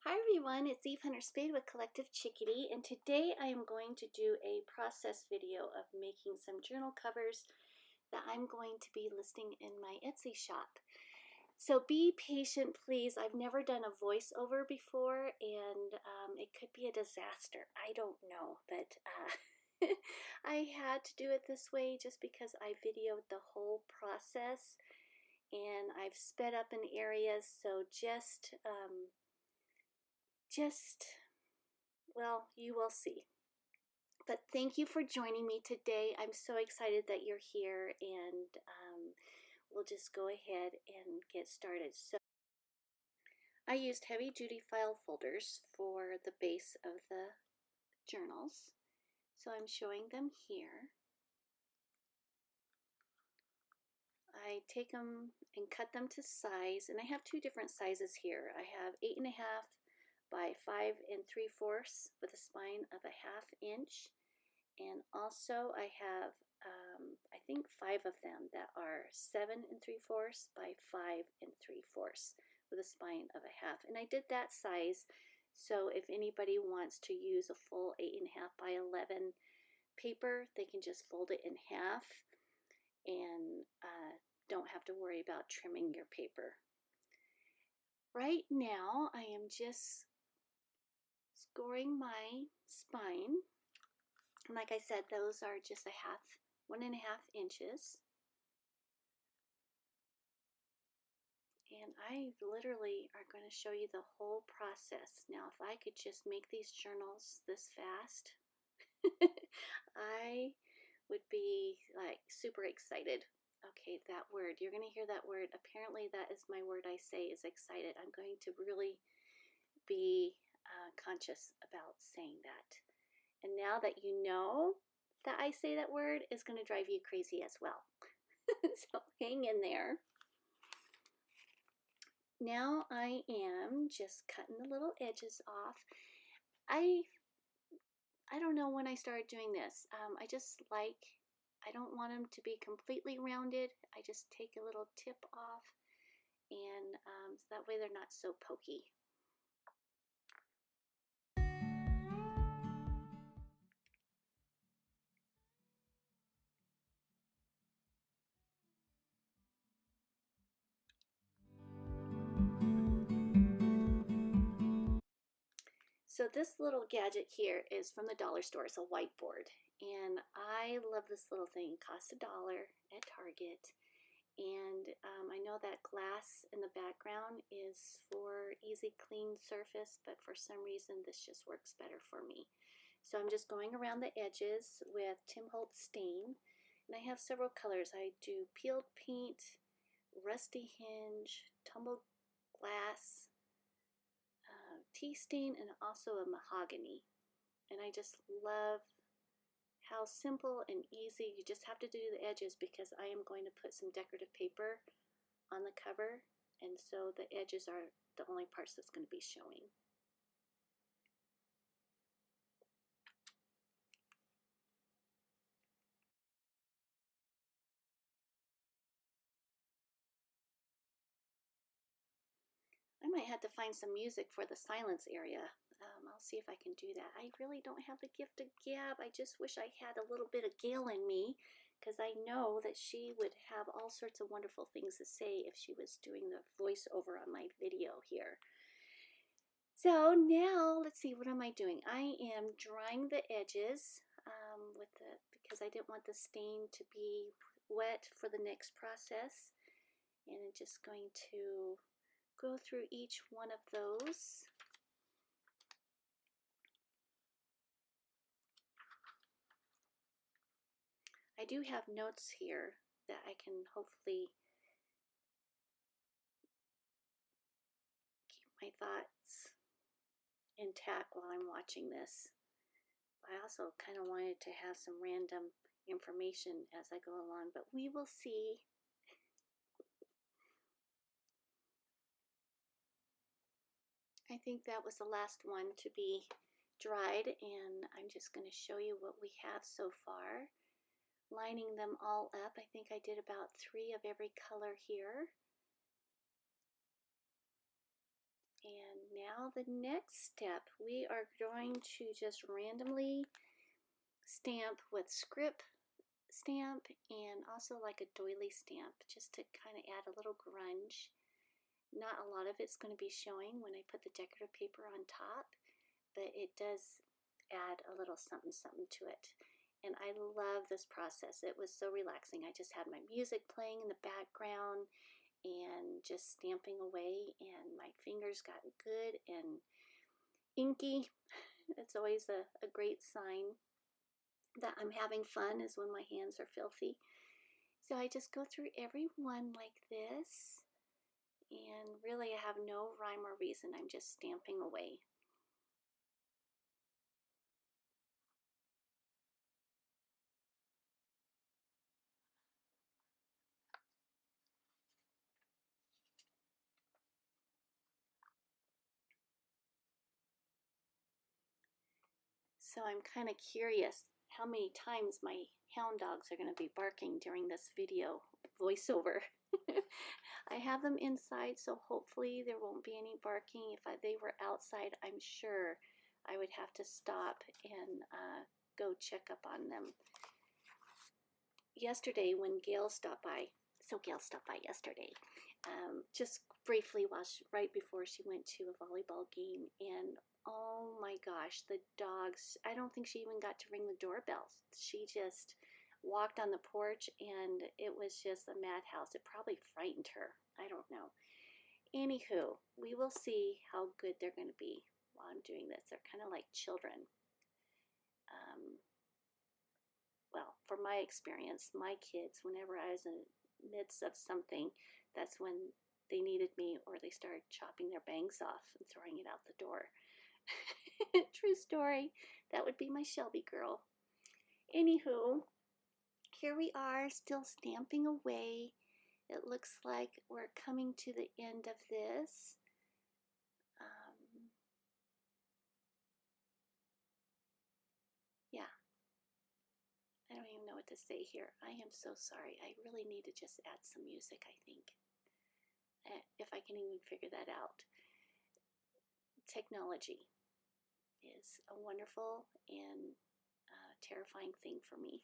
Hi everyone, it's EveHunter Spaid with Collective Chickadee, and today I am going to do a process video of making some journal covers that I'm going to be listing in my Etsy shop. So be patient, please. I've never done a voiceover before, and it could be a disaster. I don't know, but I had to do it this way just because I videoed the whole process, and I've sped up in areas, so well, you will see. But thank you for joining me today. I'm so excited that you're here, and we'll just go ahead and get started. So I used heavy duty file folders for the base of the journals. So I'm showing them here. I take them and cut them to size, and I have two different sizes here. I have 8.5 by 5 3/4 with a spine of a 1/2 inch. And also I have, I think 5 of them that are 7 3/4 by 5 3/4 with a spine of a 1/2. And I did that size, so if anybody wants to use a full 8.5 by 11 paper, they can just fold it in half and don't have to worry about trimming your paper. Right now I am just scoring my spine. And like I said, those are just 1.5 inches. And I literally are going to show you the whole process. Now, if I could just make these journals this fast, I would be like super excited. Okay, that word, you're going to hear that word. Apparently that is my word I say, is excited. I'm going to really be conscious about saying that. And now that you know that I say that word, is going to drive you crazy as well. So hang in there. Now I am just cutting the little edges off. I don't know when I started doing this. I don't want them to be completely rounded. I just take a little tip off, and so that way they're not so pokey. So this little gadget here is from the dollar store. It's a whiteboard, and I love this little thing. It costs $1 at Target, and I know that glass in the background is for easy clean surface, but for some reason this just works better for me. So I'm just going around the edges with Tim Holtz stain, and I have several colors. I do peeled paint, rusty hinge, tumbled glass, tea stain, and also a mahogany. And I just love how simple and easy. You just have to do the edges because I am going to put some decorative paper on the cover, and so the edges are the only parts that's going to be showing. I might have to find some music for the silence area. I'll see if I can do that. I really don't have the gift of gab. I just wish I had a little bit of Gail in me, because I know that she would have all sorts of wonderful things to say if she was doing the voiceover on my video here. So now let's see, what am I doing? I am drying the edges because I didn't want the stain to be wet for the next process, and I'm just going to go through each one of those. I do have notes here that I can hopefully keep my thoughts intact while I'm watching this. I also kind of wanted to have some random information as I go along, but we will see. I think that was the last one to be dried, and I'm just going to show you what we have so far. Lining them all up, I think I did about 3 of every color here. And now the next step, we are going to just randomly stamp with script stamp and also like a doily stamp, just to kind of add a little grunge. Not a lot of it's going to be showing when I put the decorative paper on top, but it does add a little something something to it. And I love this process. It was so relaxing. I just had my music playing in the background and just stamping away, and my fingers got good and inky. It's always a great sign that I'm having fun, is when my hands are filthy. So I just go through every one like this, and really I have no rhyme or reason. I'm just stamping away. So I'm kind of curious how many times my hound dogs are going to be barking during this video voiceover. I have them inside, so hopefully there won't be any barking. If they were outside, I'm sure I would have to stop and go check up on them. Yesterday when Gail stopped by, so Gail stopped by yesterday, just briefly right before she went to a volleyball game, and oh my gosh, the dogs, I don't think she even got to ring the doorbell. She just walked on the porch and it was just a madhouse. It probably frightened her. I don't know. Anywho, we will see how good they're going to be while I'm doing this. They're kind of like children. Well, from my experience, my kids, whenever I was in the midst of something, that's when they needed me, or they started chopping their bangs off and throwing it out the door. True story. That would be my Shelby girl. Anywho, here we are, still stamping away. It looks like we're coming to the end of this. Yeah. I don't even know what to say here. I am so sorry. I really need to just add some music, I think. If I can even figure that out. Technology is a wonderful and terrifying thing for me.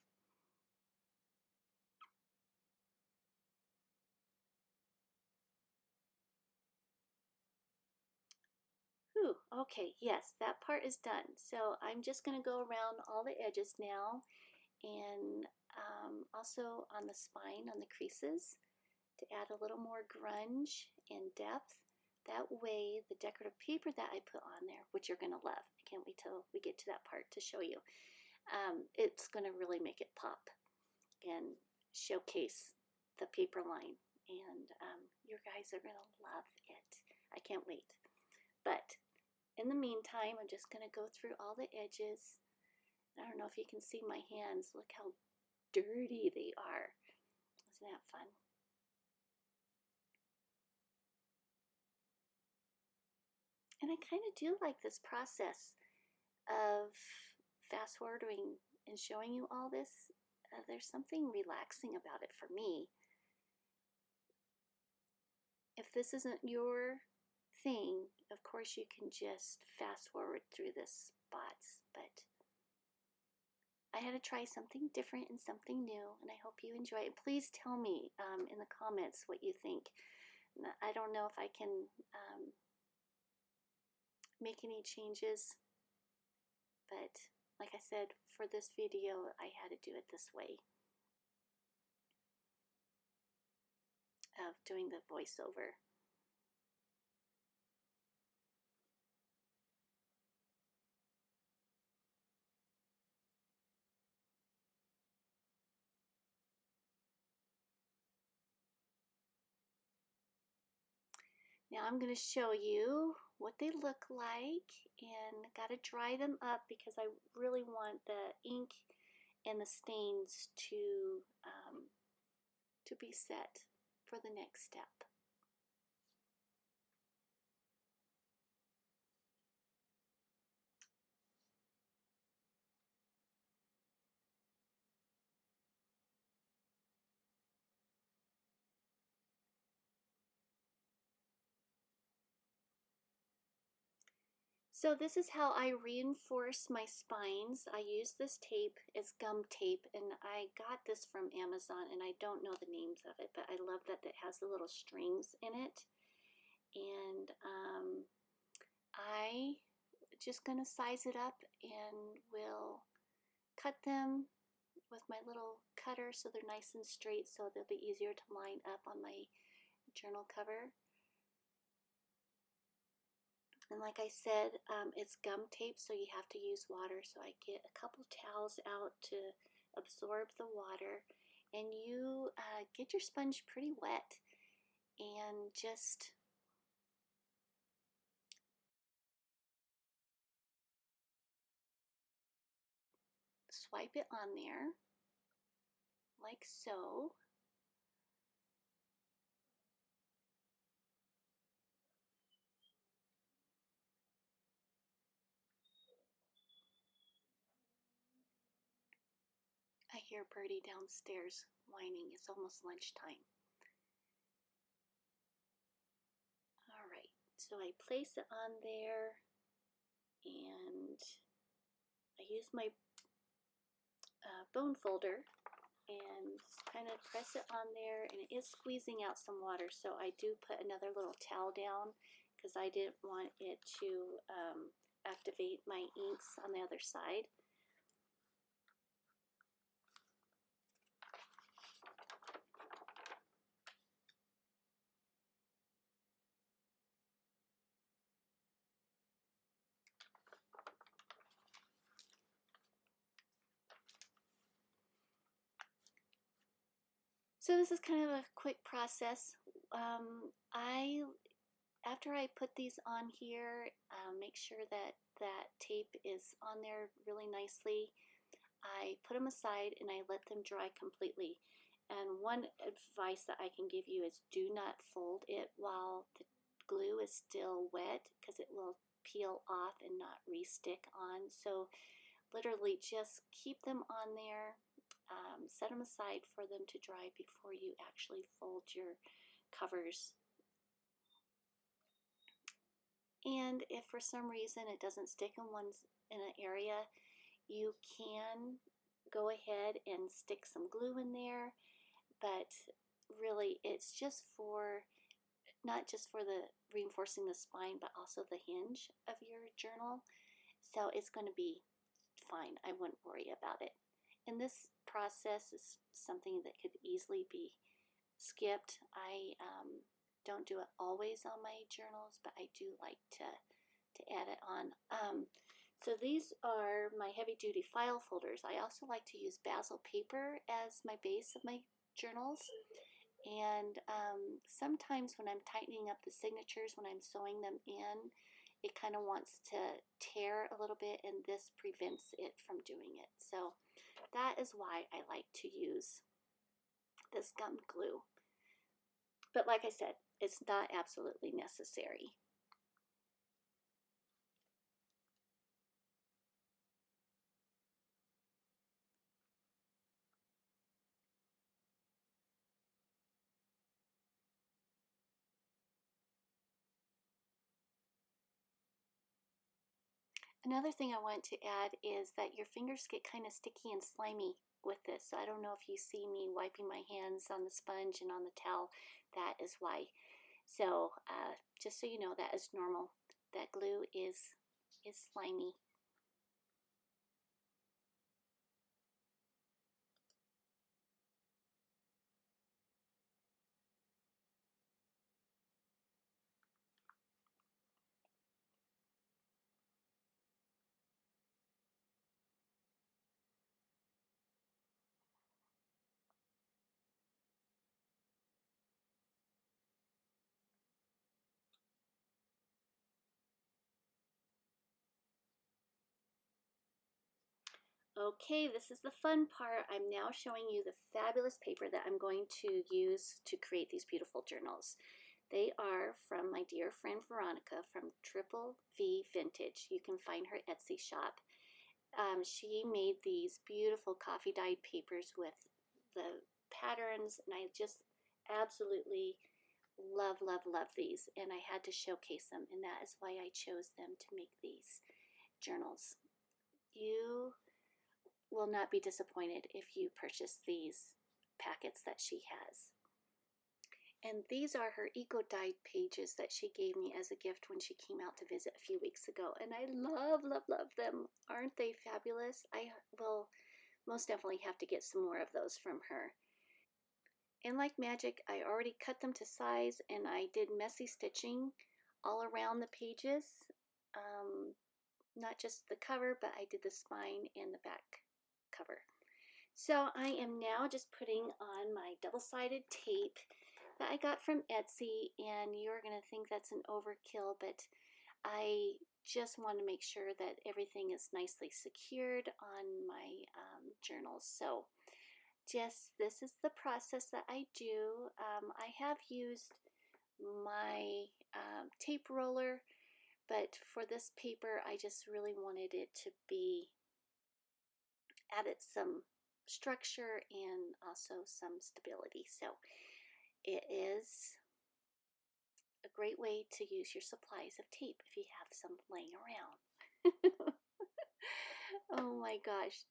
Whew, okay, yes, that part is done. So I'm just going to go around all the edges now, and also on the spine, on the creases, to add a little more grunge and depth. That way, the decorative paper that I put on there, which you're going to love, I can't wait till we get to that part to show you, it's going to really make it pop and showcase the paper line. And you guys are going to love it. I can't wait. But in the meantime, I'm just going to go through all the edges. I don't know if you can see my hands. Look how dirty they are. Isn't that fun? And I kind of do like this process of fast forwarding and showing you all this. There's something relaxing about it for me. If this isn't your thing, of course you can just fast forward through this spots, but I had to try something different and something new, and I hope you enjoy it. Please tell me in the comments what you think. I don't know if I can make any changes, but like I said, for this video, I had to do it this way of doing the voiceover. Now I'm going to show you what they look like, and got to dry them up because I really want the ink and the stains to be set for the next step. So this is how I reinforce my spines. I use this tape, it's gum tape, and I got this from Amazon, and I don't know the names of it, but I love that it has the little strings in it. And I just gonna size it up and will cut them with my little cutter so they're nice and straight, so they'll be easier to line up on my journal cover. And like I said, it's gum tape, so you have to use water. So I get a couple towels out to absorb the water, and you get your sponge pretty wet and just swipe it on there like so. I hear Birdie downstairs whining. It's almost lunchtime. All right, so I place it on there, and I use my bone folder and kind of press it on there, and it is squeezing out some water, so I do put another little towel down because I didn't want it to activate my inks on the other side. So this is kind of a quick process. After I put these on here, make sure that that tape is on there really nicely. I put them aside and I let them dry completely. And one advice that I can give you is do not fold it while the glue is still wet, because it will peel off and not re-stick on. So literally just keep them on there, set them aside for them to dry before you actually fold your covers. And if for some reason it doesn't stick in an area, you can go ahead and stick some glue in there, but really it's just for, not just for the reinforcing the spine, but also the hinge of your journal. So it's going to be fine. I wouldn't worry about it. And this process is something that could easily be skipped. I don't do it always on my journals, but I do like to add it on. So these are my heavy duty file folders. I also like to use basil paper as my base of my journals. And sometimes when I'm tightening up the signatures, when I'm sewing them in, it kind of wants to tear a little bit, and this prevents it from doing it. So that is why I like to use this gum glue. But like I said, it's not absolutely necessary. Another thing I want to add is that your fingers get kind of sticky and slimy with this. So I don't know if you see me wiping my hands on the sponge and on the towel. That is why. So just so you know, that is normal. That glue is slimy. Okay, this is the fun part. I'm now showing you the fabulous paper that I'm going to use to create these beautiful journals. They are from my dear friend Veronica from Triple V Vintage. You can find her Etsy shop. She made these beautiful coffee dyed papers with the patterns, and I just absolutely love, love, love these, and I had to showcase them, and that is why I chose them to make these journals. You will not be disappointed if you purchase these packets that she has. And these are her eco-dyed pages that she gave me as a gift when she came out to visit a few weeks ago. And I love, love, love them. Aren't they fabulous? I will most definitely have to get some more of those from her. And like magic, I already cut them to size and I did messy stitching all around the pages. Not just the cover, but I did the spine and the back cover. So I am now just putting on my double-sided tape that I got from Etsy, and you're going to think that's an overkill, but I just want to make sure that everything is nicely secured on my journals. So this is the process that I do. I have used my tape roller, but for this paper I just really wanted it to be added some structure and also some stability. So it is a great way to use your supplies of tape if you have some laying around. Oh my gosh.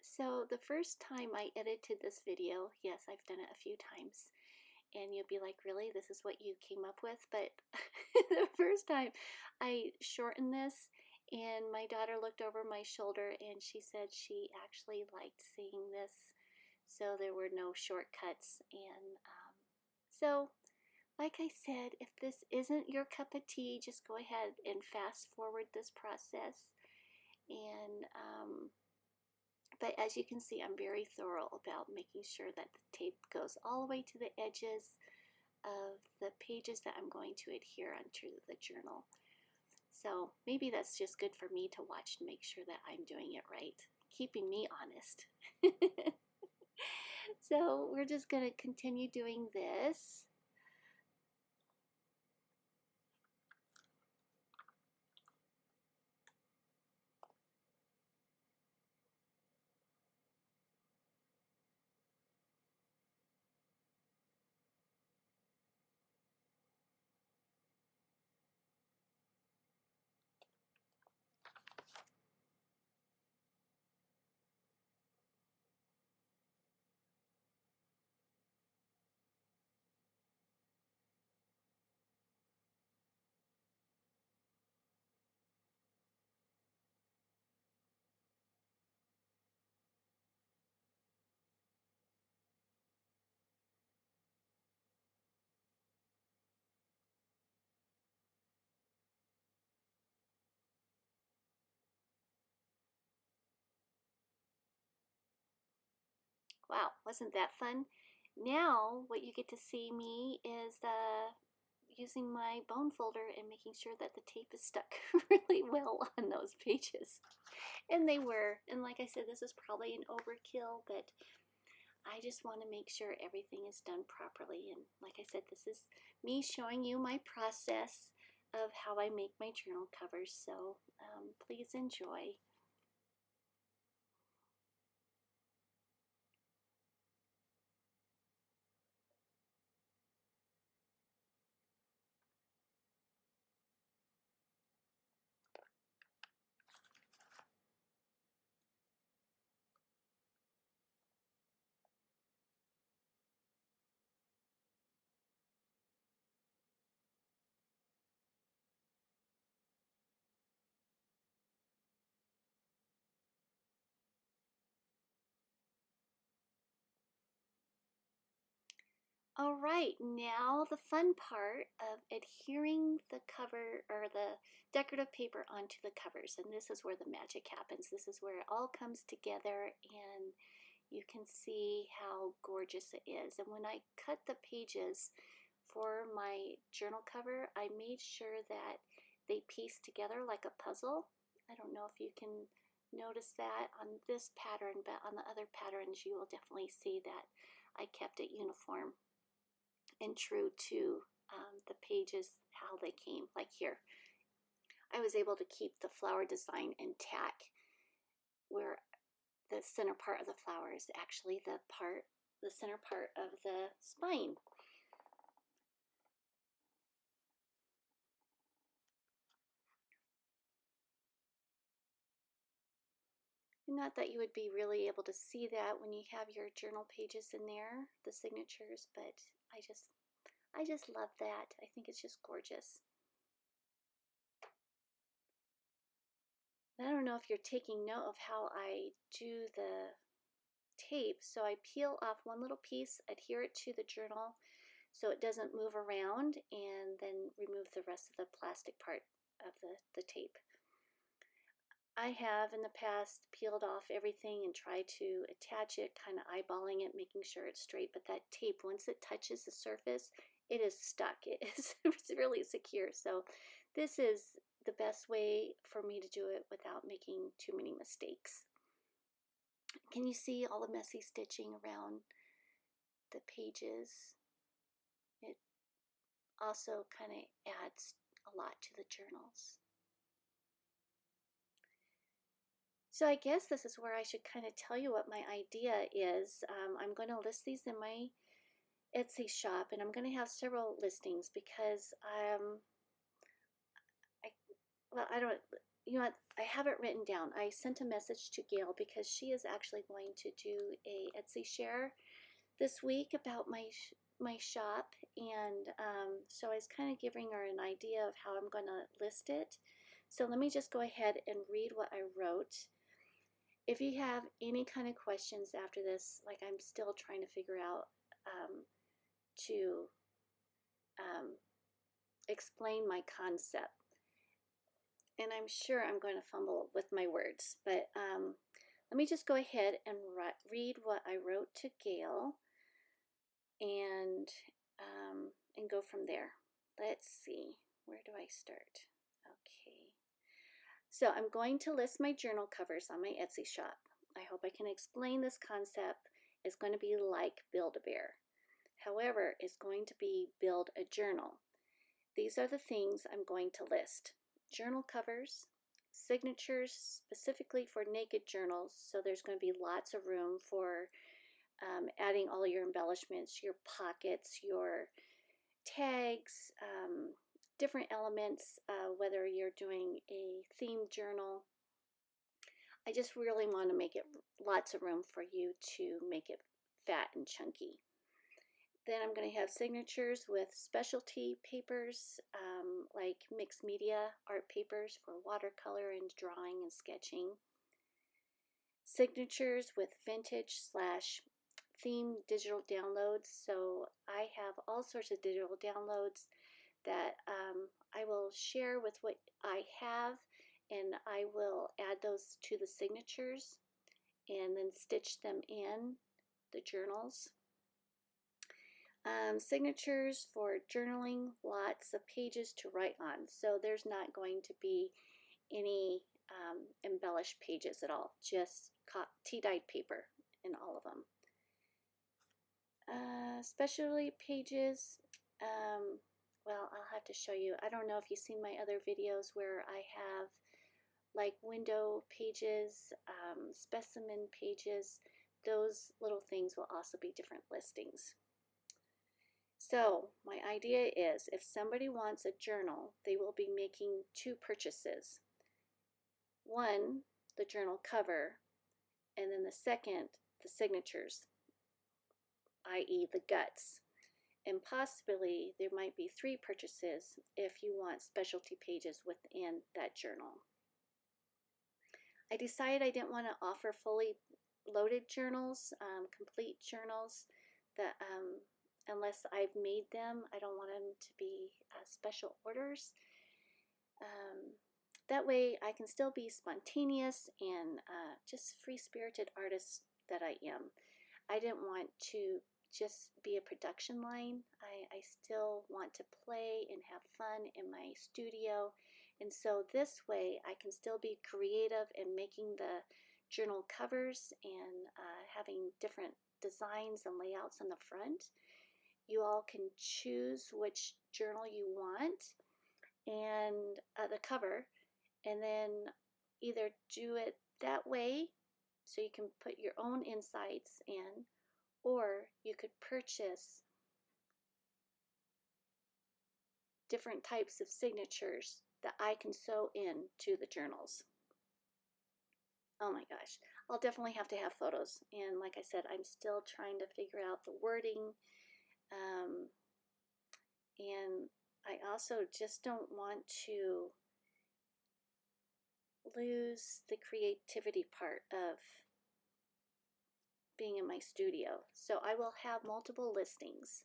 So the first time I edited this video, yes, I've done it a few times, and you'll be like, really, this is what you came up with? But the first time I shortened this, and my daughter looked over my shoulder and she said she actually liked seeing this, so there were no shortcuts. And so like I said, if this isn't your cup of tea, just go ahead and fast forward this process. And but as you can see, I'm very thorough about making sure that the tape goes all the way to the edges of the pages that I'm going to adhere onto the journal. So maybe that's just good for me to watch and make sure that I'm doing it right, keeping me honest. So we're just going to continue doing this. Wow, wasn't that fun? Now what you get to see me is using my bone folder and making sure that the tape is stuck really well on those pages. And they were. And like I said, this is probably an overkill, but I just want to make sure everything is done properly. And like I said, this is me showing you my process of how I make my journal covers. So please enjoy. All right, now the fun part of adhering the cover or the decorative paper onto the covers. And this is where the magic happens. This is where it all comes together and you can see how gorgeous it is. And when I cut the pages for my journal cover, I made sure that they pieced together like a puzzle. I don't know if you can notice that on this pattern, but on the other patterns you will definitely see that I kept it uniform and true to the pages, how they came. Like here, I was able to keep the flower design intact, where the center part of the flower is actually the center part of the spine. Not that you would be really able to see that when you have your journal pages in there, the signatures, but I just love that. I think it's just gorgeous. I don't know if you're taking note of how I do the tape. So I peel off one little piece, adhere it to the journal so it doesn't move around, and then remove the rest of the plastic part of the tape. I have in the past peeled off everything and tried to attach it, kind of eyeballing it, making sure it's straight, but that tape, once it touches the surface, it is stuck. It is it's really secure. So this is the best way for me to do it without making too many mistakes. Can you see all the messy stitching around the pages? It also kind of adds a lot to the journals. So I guess this is where I should kind of tell you what my idea is. I'm going to list these in my Etsy shop, and I'm going to have several listings because I don't, you know what, I have it written down. I sent a message to Gail because she is actually going to do a Etsy share this week about my shop, and so I was kind of giving her an idea of how I'm going to list it. So let me just go ahead and read what I wrote. If you have any kind of questions after this, like I'm still trying to figure out to explain my concept, and I'm sure I'm going to fumble with my words, but let me just go ahead and read what I wrote to Gail, and go from there. Let's see, where do I start? Okay, so I'm going to list my journal covers on my Etsy shop. I hope I can explain this concept. It's going to be like Build-A-Bear. However, it's going to be build a journal. These are the things I'm going to list: journal covers, signatures specifically for naked journals, so there's going to be lots of room for adding all your embellishments, your pockets, your tags, different elements, whether you're doing a themed journal. I just really want to make it lots of room for you to make it fat and chunky. Then I'm going to have signatures with specialty papers, like mixed media art papers for watercolor and drawing and sketching. Signatures with vintage / themed digital downloads. So I have all sorts of digital downloads that I will share with what I have, and I will add those to the signatures and then stitch them in the journals. Signatures for journaling, lots of pages to write on. So there's not going to be any embellished pages at all, just tea-dyed paper in all of them. Specialty pages, well, I'll have to show you. I don't know if you've seen my other videos where I have like window pages, specimen pages. Those little things will also be different listings. So my idea is, if somebody wants a journal, they will be making two purchases. One, the journal cover, and then the second, the signatures, i.e. the guts. And possibly there might be three purchases if you want specialty pages within that journal. I decided I didn't want to offer fully loaded journals, complete journals, that unless I've made them. I don't want them to be special orders. That way I can still be spontaneous and just free-spirited artist that I am. I didn't want to just be a production line. I still want to play and have fun in my studio, and so this way I can still be creative in making the journal covers and having different designs and layouts on the front. You all can choose which journal you want and the cover, and then either do it that way so you can put your own insights in, or you could purchase different types of signatures that I can sew in to the journals. Oh my gosh, I'll definitely have to have photos. And like I said, I'm still trying to figure out the wording. And I also just don't want to lose the creativity part of being in my studio. So I will have multiple listings.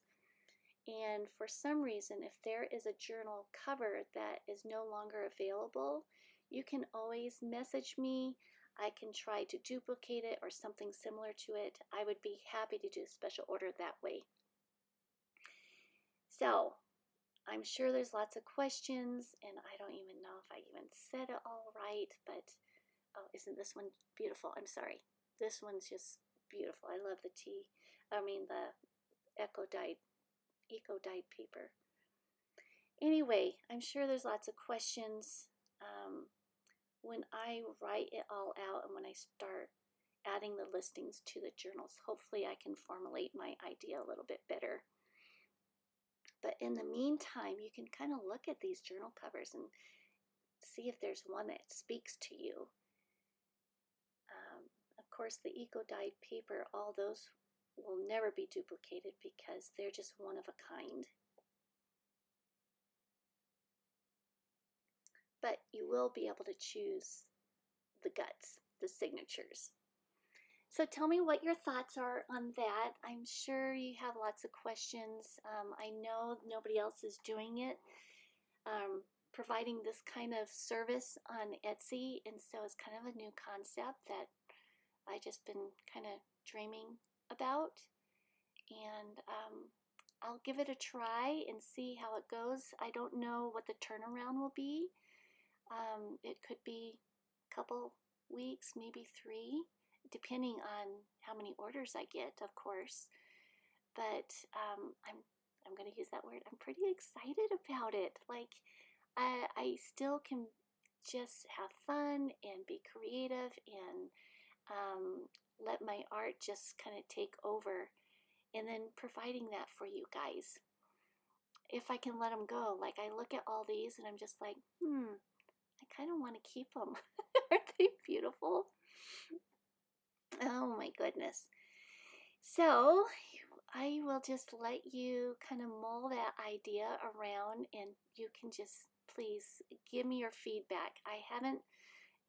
And for some reason, if there is a journal cover that is no longer available, you can always message me. I can try to duplicate it or something similar to it. I would be happy to do a special order that way. So I'm sure there's lots of questions, and I don't even know if I even said it all right, but oh, isn't this one beautiful? I'm sorry. This one's just beautiful. I love the eco-dyed paper. Anyway, I'm sure there's lots of questions. When I write it all out and when I start adding the listings to the journals, hopefully I can formulate my idea a little bit better. But in the meantime, you can kind of look at these journal covers and see if there's one that speaks to you. Of course, the eco-dyed paper, all those will never be duplicated because they're just one of a kind. But you will be able to choose the guts, the signatures. So tell me what your thoughts are on that. I'm sure you have lots of questions. I know nobody else is doing it, providing this kind of service on Etsy, and so it's kind of a new concept that I just been kind of dreaming about. And I'll give it a try and see how it goes. I don't know what the turnaround will be. It could be a couple weeks, maybe 3, depending on how many orders I get, of course. But I'm going to use that word. I'm pretty excited about it. Like I still can just have fun and be creative and let my art just kind of take over, and then providing that for you guys. If I can let them go, like I look at all these and I'm just like, I kind of want to keep them. Aren't they beautiful? Oh my goodness. So I will just let you kind of mull that idea around, and you can just please give me your feedback. I haven't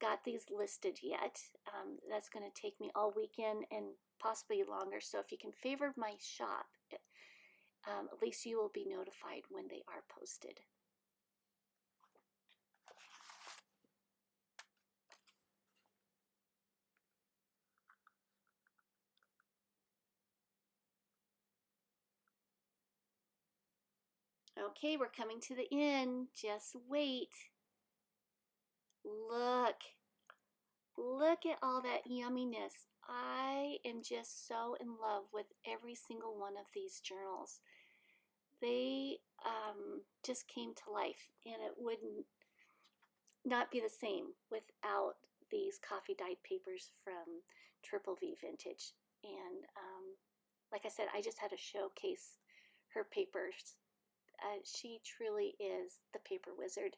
got these listed yet. That's going to take me all weekend and possibly longer. So if you can favor my shop, at least you will be notified when they are posted. Okay, we're coming to the end. Just wait. Look at all that yumminess. I am just so in love with every single one of these journals. They just came to life, and it would not be the same without these coffee dyed papers from Triple V Vintage. And like I said, I just had to showcase her papers. She truly is the paper wizard.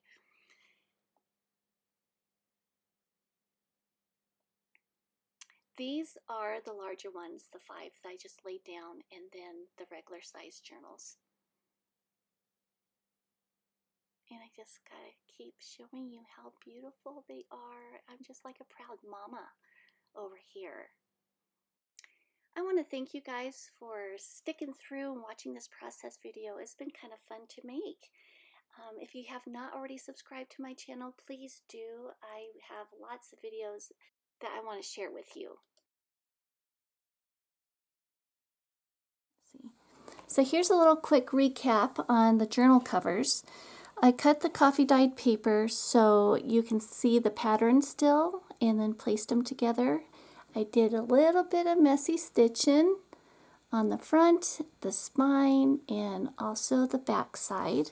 These are the larger ones, the 5 that I just laid down, and then the regular size journals. And I just gotta keep showing you how beautiful they are. I'm just like a proud mama over here. I want to thank you guys for sticking through and watching this process video. It's been kind of fun to make. If you have not already subscribed to my channel, please do. I have lots of videos that I want to share with you. So here's a little quick recap on the journal covers. I cut the coffee dyed paper so you can see the pattern still, and then placed them together. I did a little bit of messy stitching on the front, the spine, and also the back side.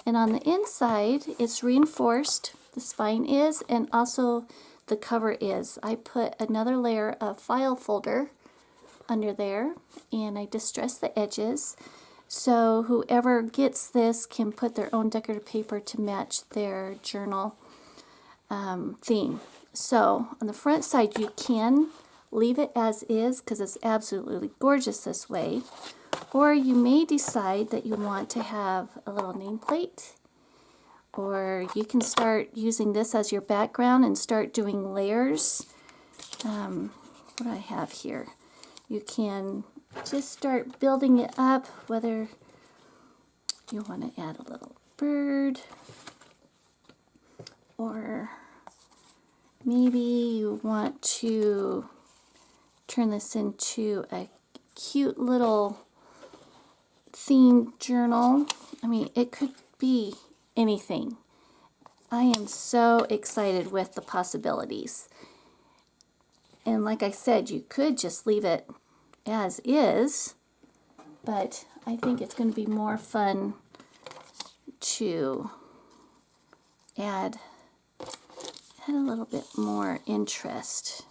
And on the inside, it's reinforced, the spine is, and also the cover is. I put another layer of file folder under there, and I distressed the edges. So whoever gets this can put their own decorative paper to match their journal theme. So on the front side, you can leave it as is because it's absolutely gorgeous this way. Or you may decide that you want to have a little nameplate, or you can start using this as your background and start doing layers. What do I have here? You can just start building it up, whether you want to add a little bird, or maybe you want to turn this into a cute little themed journal. I mean, it could be anything. I am so excited with the possibilities. And like I said, you could just leave it as is, but I think it's going to be more fun to add a little bit more interest.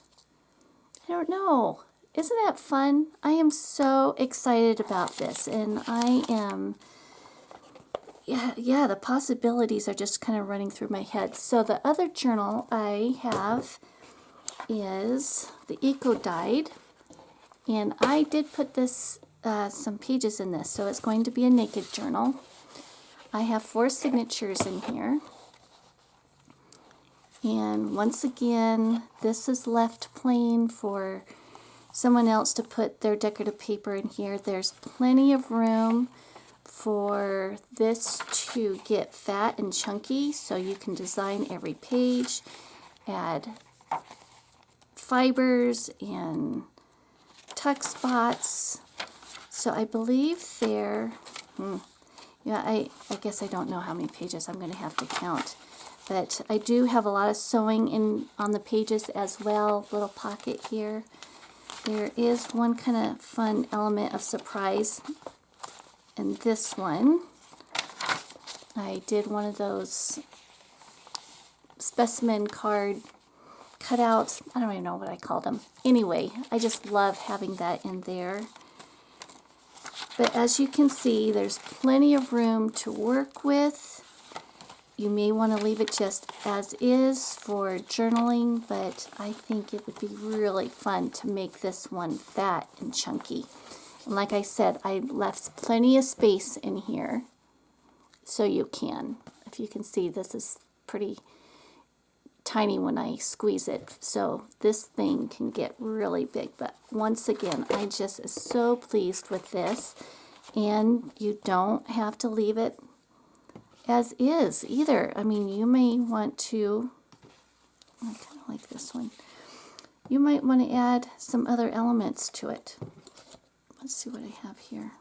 I don't know. Isn't that fun? I am so excited about this, and I am, yeah, the possibilities are just kind of running through my head. So the other journal I have is the Eco Guide, and I did put this some pages in this, so it's going to be a naked journal. I have 4 signatures in here, and once again, this is left plain for someone else to put their decorative paper in here. There's plenty of room for this to get fat and chunky, so you can design every page, add fibers and tuck spots. So I believe there, yeah, I guess I don't know how many pages I'm going to have to count, but I do have a lot of sewing in on the pages as well. Little pocket here. There is one kind of fun element of surprise in this one. I did one of those specimen card cutouts. I don't even know what I called them. Anyway, I just love having that in there. But as you can see, there's plenty of room to work with. You may want to leave it just as is for journaling, but I think it would be really fun to make this one fat and chunky. And like I said, I left plenty of space in here, so you can. If you can see, this is pretty tiny when I squeeze it, so this thing can get really big. But once again, I just am so pleased with this, and you don't have to leave it as is either. I mean, you may want to, I kind of like this one, you might want to add some other elements to it. Let's see what I have here.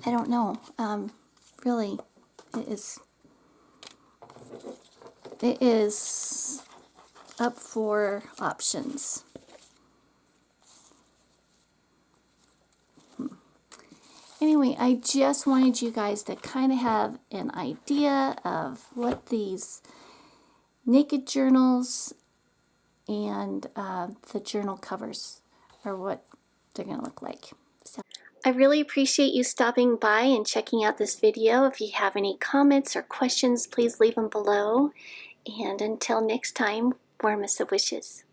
I don't know. Really, it is up for options. Anyway, I just wanted you guys to kind of have an idea of what these naked journals and the journal covers are, what they're going to look like. So I really appreciate you stopping by and checking out this video. If you have any comments or questions, please leave them below. And until next time, warmest of wishes.